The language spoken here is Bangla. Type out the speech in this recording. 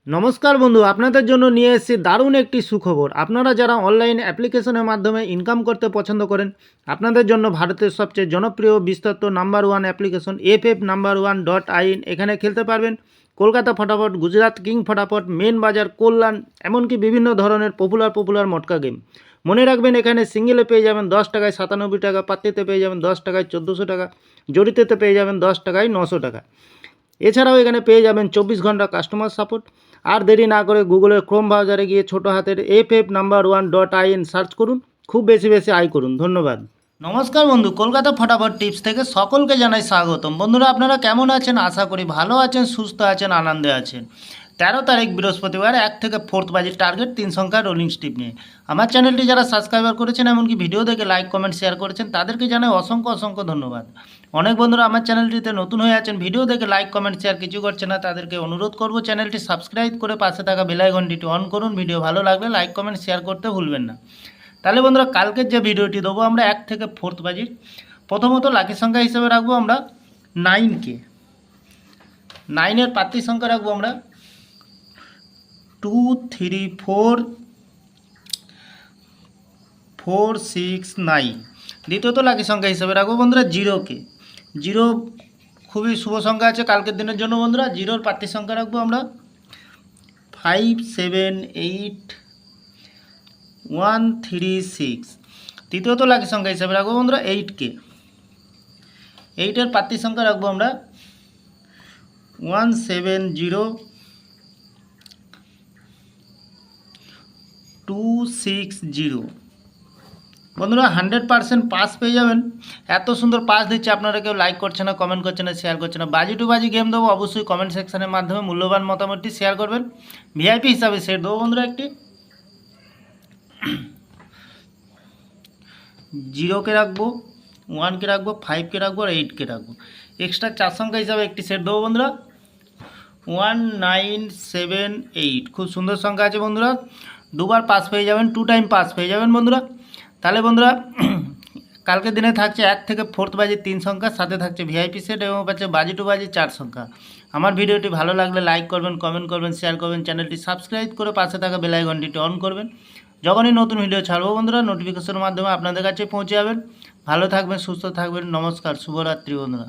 নমস্কার বন্ধু, আপনাদের জন্য নিয়ে এসেছি দারুণ একটি সুখবর। আপনারা যারা অনলাইন অ্যাপ্লিকেশনের মাধ্যমে ইনকাম করতে পছন্দ করেন, আপনাদের জন্য ভারতের সবচেয়ে জনপ্রিয় বিস্তৃত নাম্বার ওয়ান অ্যাপ্লিকেশন FF1.in এখানে খেলতে পারবেন। কলকাতা ফটাফট, গুজরাট কিং ফটাফট, মেন বাজার, কল্যাণ, এমনকি বিভিন্ন ধরনের পপুলার মটকা গেম। মনে রাখবেন, এখানে সিঙ্গেলে পেয়ে যাবেন 10 টাকায় 97 টাকা, পাত্তিতে পেয়ে যাবেন 10 টাকায় 1400 টাকা, জড়িতেতে পেয়ে যাবেন 10 টাকায় 900 টাকা। এছাড়াও এখানে পেয়ে যাবেন 24 ঘন্টা কাস্টমার সাপোর্ট। আর দেরি না করে গুগলের ক্রোম ব্রাউজারে গিয়ে ছোটো হাতের FF1.in সার্চ করুন, খুব বেশি আয় করুন। ধন্যবাদ। নমস্কার বন্ধু, কলকাতা ফটাফট টিপস থেকে সকলকে জানাই স্বাগতম। বন্ধুরা, আপনারা কেমন আছেন? আশা করি ভালো আছেন, সুস্থ আছেন, আনন্দে আছেন। 13 তারিখ বৃহস্পতিবার 1 থেকে 4 বাজির টার্গেট 3 সংখ্যার রোলিং স্টিপ নিয়ে আমার চ্যানেলটি যারা সাবস্ক্রাইবার করেছেন, এমনকি ভিডিও দেখে লাইক কমেন্ট শেয়ার করেছেন, তাদেরকে জানাই অসংখ্য ধন্যবাদ। অনেক বন্ধুরা আমার চ্যানেলটিতে নতুন হয়ে আছেন, ভিডিও দেখে লাইক কমেন্ট শেয়ার কিছু করছে না, তাদেরকে অনুরোধ করব চ্যানেলটি সাবস্ক্রাইব করে পাশে থাকা বেল আইকনটি অন করুন। ভিডিও ভালো লাগলে লাইক কমেন্ট শেয়ার করতে ভুলবেন না। তাহলে বন্ধুরা, কালকের যে ভিডিওটি দেবো আমরা 1 থেকে 4 বাজির, প্রথমত লাকি সংখ্যা হিসেবে রাখবো আমরা 9কে। 9-এর প্রার্থী সংখ্যা রাখবো আমরা 2 3 4 4 6 9। দ্বিতীয়ত লাকি সংখ্যা হিসেবে রাখবো বন্ধুরা 0কে। 0 খুবই শুভ সংখ্যা আছে কালকের দিনের জন্য বন্ধুরা। 0-র প্রার্থী সংখ্যা রাখবো আমরা 5 7 8 1 3 6। তৃতীয়ত লাকি সংখ্যা হিসেবে রাখবো বন্ধুরা 8কে। 8-এর প্রার্থী সংখ্যা রাখবো আমরা 1 7 0 2 6 0। বন্ধুরা 100% পাস পেয়ে যাবেন। এত সুন্দর পাস দিচ্ছে, আপনারা কেউ লাইক করছে না, কমেন্ট করছে না, শেয়ার করছে না। বাজি টু বাজি গেম দেবো, অবশ্যই কমেন্ট সেকশনের মাধ্যমে মূল্যবান মতামতটি শেয়ার করবেন। ভিআইপি হিসাবে সেট দেবো বন্ধুরা একটি। 0কে রাখবো, 1কে রাখবো, 5কে রাখবো আর 8কে রাখবো। এক্সট্রা 4 সংখ্যা হিসাবে একটি সেট দেবো বন্ধুরা 1 9 7 8। খুব সুন্দর সংখ্যা আছে বন্ধুরা, দুবার পাস পেয়ে যাবেন, 2 টাইম পাস পেয়ে যাবেন বন্ধুরা। তাহলে বন্ধুরা, কালকের দিনে থাকছে 1 থেকে 4 বাজির 3 সংখ্যা, সাথে থাকছে ভিআইপি সেট এবং পাচ্ছে বাজি টু বাজি 4 সংখ্যা। আমার ভিডিওটি ভালো লাগলে লাইক করবেন, কমেন্ট করবেন, শেয়ার করবেন, চ্যানেলটি সাবস্ক্রাইব করে পাশে থাকা বেল আইকনটি অন করবেন। যখনই নতুন ভিডিও ছাড়বো বন্ধুরা, নোটিফিকেশনের মাধ্যমে আপনাদের কাছে পৌঁছে যাবেন। ভালো থাকবেন, সুস্থ থাকবেন। নমস্কার, শুভরাত্রি বন্ধুরা।